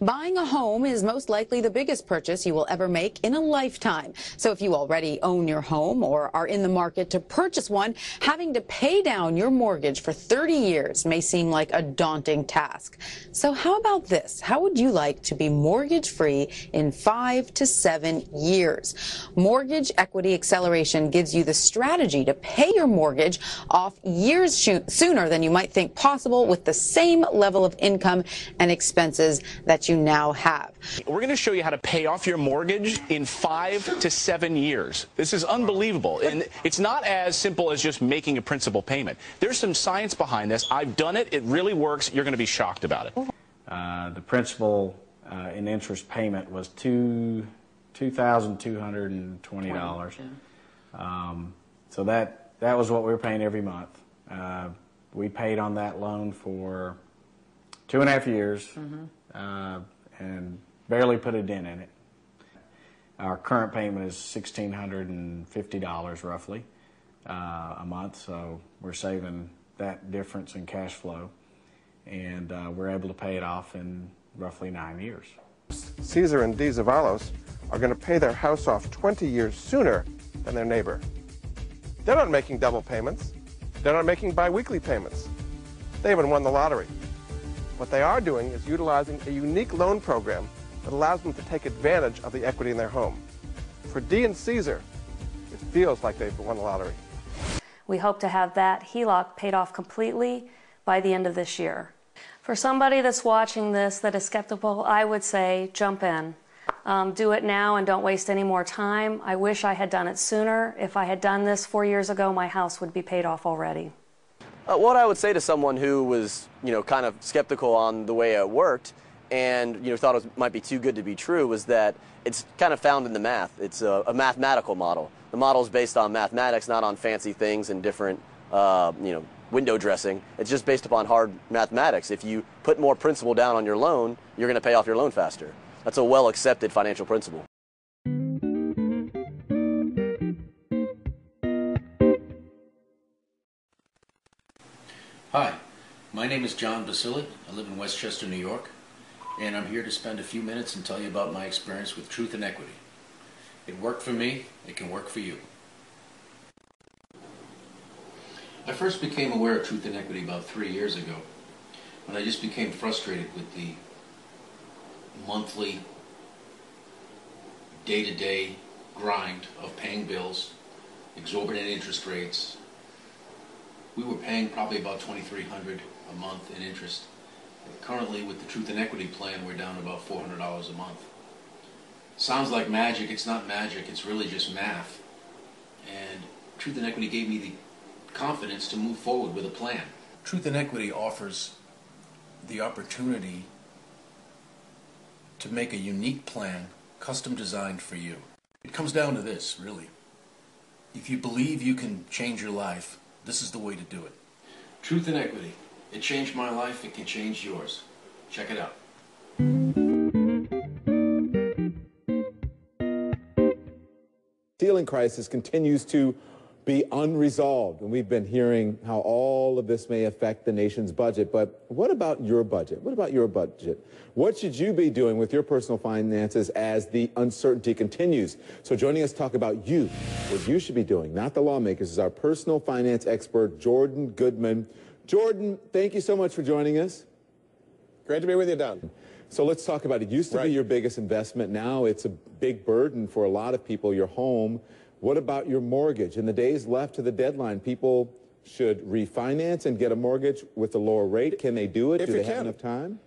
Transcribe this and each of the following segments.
Buying a home is most likely the biggest purchase you will ever make in a lifetime. So if you already own your home or are in the market to purchase one, having to pay down your mortgage for 30 years may seem like a daunting task. So how about this? How would you like to be mortgage-free in 5 to 7 years? Mortgage Equity Acceleration gives you the strategy to pay your mortgage off years sooner than you might think possible with the same level of income and expenses that you now have. We're going to show you how to pay off your mortgage in 5 to 7 years. This is unbelievable. And it's not as simple as just making a principal payment. There's some science behind this. I've done it. It really works. You're going to be shocked about it. The principal and interest payment was $2,220. So that was what we were paying every month. We paid on that loan for 2.5 years. And barely put a dent in it. Our current payment is $1,650 roughly a month, so we're saving that difference in cash flow, and we're able to pay it off in roughly 9 years. Caesar and Dee Zavalos are going to pay their house off 20 years sooner than their neighbor. They're not making double payments. They're not making biweekly payments. They haven't won the lottery. What they are doing is utilizing a unique loan program that allows them to take advantage of the equity in their home. For Dee and Caesar, it feels like they've won the lottery. We hope to have that HELOC paid off completely by the end of this year. For somebody that's watching this that is skeptical, I would say jump in. Do it now and don't waste any more time. I wish I had done it sooner. If I had done this 4 years ago, my house would be paid off already. What I would say to someone who was, kind of skeptical on the way it worked and, thought it might be too good to be true was that it's kind of found in the math. It's a mathematical model. The model is based on mathematics, not on fancy things and different, window dressing. It's just based upon hard mathematics. If you put more principal down on your loan, you're going to pay off your loan faster. That's a well-accepted financial principle. Hi, my name is John Basili. I live in Westchester, New York, and I'm here to spend a few minutes and tell you about my experience with Truth and Equity. It worked for me, it can work for you. I first became aware of Truth and Equity about 3 years ago, when I just became frustrated with the monthly, day-to-day grind of paying bills, exorbitant interest rates. We were paying probably about $2,300 a month in interest. Currently, with the Truth and Equity plan, we're down to about $400 a month. Sounds like magic. It's not magic. It's really just math. And Truth and Equity gave me the confidence to move forward with a plan. Truth and Equity offers the opportunity to make a unique plan, custom designed for you. It comes down to this, really. If you believe you can change your life, this is the way to do it. Truth and Equity. It changed my life. It can change yours. Check it out. Ceiling crisis continues to be unresolved, and we've been hearing how all of this may affect the nation's budget. But what about your budget? What about your budget? What should you be doing with your personal finances as the uncertainty continues? So joining us to talk about you, what you should be doing, not the lawmakers, is our personal finance expert, Jordan Goodman. Jordan, thank you so much for joining us. Great to be with you, Don. So let's talk about it. It used to be your biggest investment. Now it's a big burden for a lot of people, your home. What about your mortgage? In the days left to the deadline, people should refinance and get a mortgage with a lower rate. Can they do it? Do they have enough time?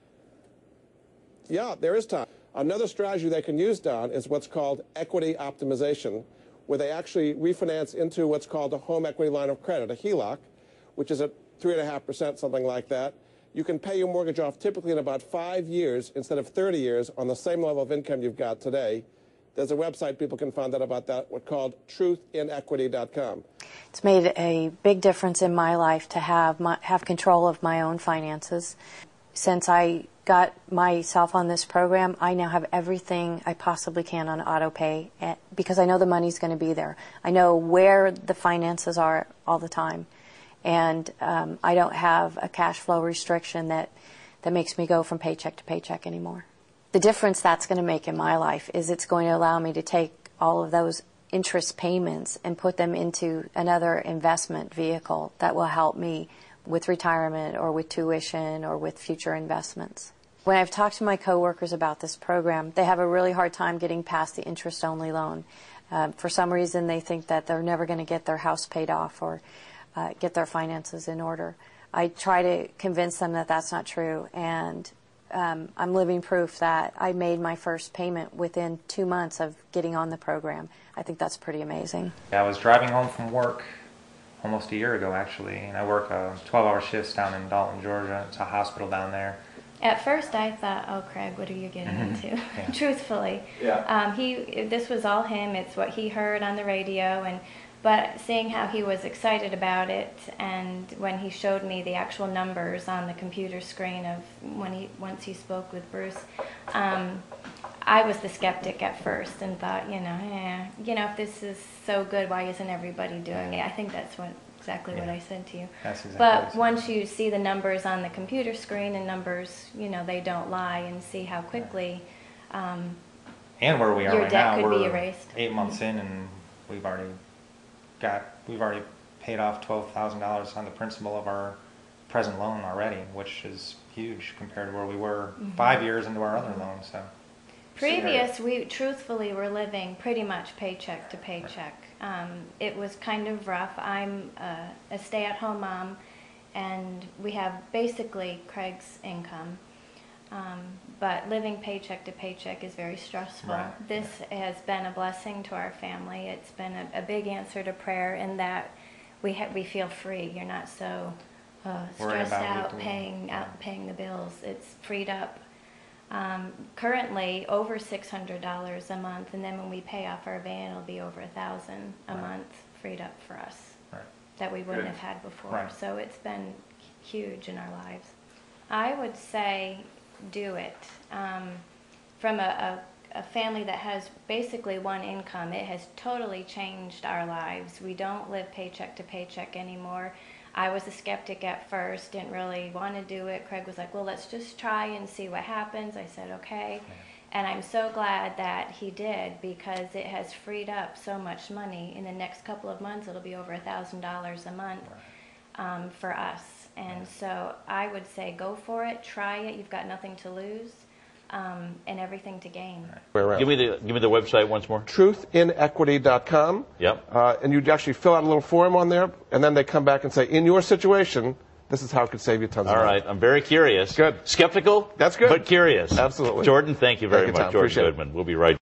Yeah, there is time. Another strategy they can use, Don, is what's called equity optimization, where they actually refinance into what's called a home equity line of credit, a HELOC, which is at 3.5%, something like that. You can pay your mortgage off typically in about 5 years instead of 30 years on the same level of income you've got today. There's a website people can find out about that, what's called truthinequity.com. It's made a big difference in my life to have control of my own finances. Since I got myself on this program, I now have everything I possibly can on auto pay because I know the money's going to be there. I know where the finances are all the time. And I don't have a cash flow restriction that makes me go from paycheck to paycheck anymore. The difference that's going to make in my life is it's going to allow me to take all of those interest payments and put them into another investment vehicle that will help me with retirement or with tuition or with future investments. When I've talked to my coworkers about this program, they have a really hard time getting past the interest-only loan. For some reason, they think that they're never going to get their house paid off or get their finances in order. I try to convince them that that's not true, and I'm living proof that I made my first payment within 2 months of getting on the program. I think that's pretty amazing. I was driving home from work almost a year ago, actually, and I work 12-hour shifts down in Dalton, Georgia. It's a hospital down there. At first I thought, oh, Craig, what are you getting into? Yeah. Truthfully. Yeah. This was all him. It's what he heard on the radio, but seeing how he was excited about it, and when he showed me the actual numbers on the computer screen of once he spoke with Bruce, I was the skeptic at first and thought, if this is so good, why isn't everybody doing it? I think that's exactly what I said to you. That's exactly but once you see the numbers on the computer screen, and numbers, they don't lie, and see how quickly and where we are your right debt now, could be we're erased. 8 months in, and we've already paid off $12,000 on the principal of our present loan already, which is huge compared to where we were 5 years into our other loan. So previous, we truthfully were living pretty much paycheck to paycheck. It was kind of rough. I'm a stay-at-home mom, and we have basically Craig's income. But living paycheck to paycheck is very stressful. Right. This has been a blessing to our family. It's been a big answer to prayer in that we feel free. You're not so stressed out paying the bills. It's freed up. Currently over $600 a month, and then when we pay off our van, it'll be over $1,000 a month freed up for us that we wouldn't have had before. So it's been huge in our lives. I would say do it. From a family that has basically one income, it has totally changed our lives. We don't live paycheck to paycheck anymore. I was a skeptic at first, didn't really want to do it. Craig was like, well, let's just try and see what happens. I said, okay. And I'm so glad that he did, because it has freed up so much money. In the next couple of months, it'll be over $1,000 a month for us. And so I would say go for it, try it. You've got nothing to lose and everything to gain. Give me the website once more. Truthinequity.com. Yep. And you actually fill out a little form on there, and then they come back and say, in your situation, this is how it could save you tons of money. All right. I'm very curious. Good. Skeptical? That's good. But curious. Absolutely. Jordan, thank you very much. Tom. Jordan Appreciate it. Goodman. We'll be right back.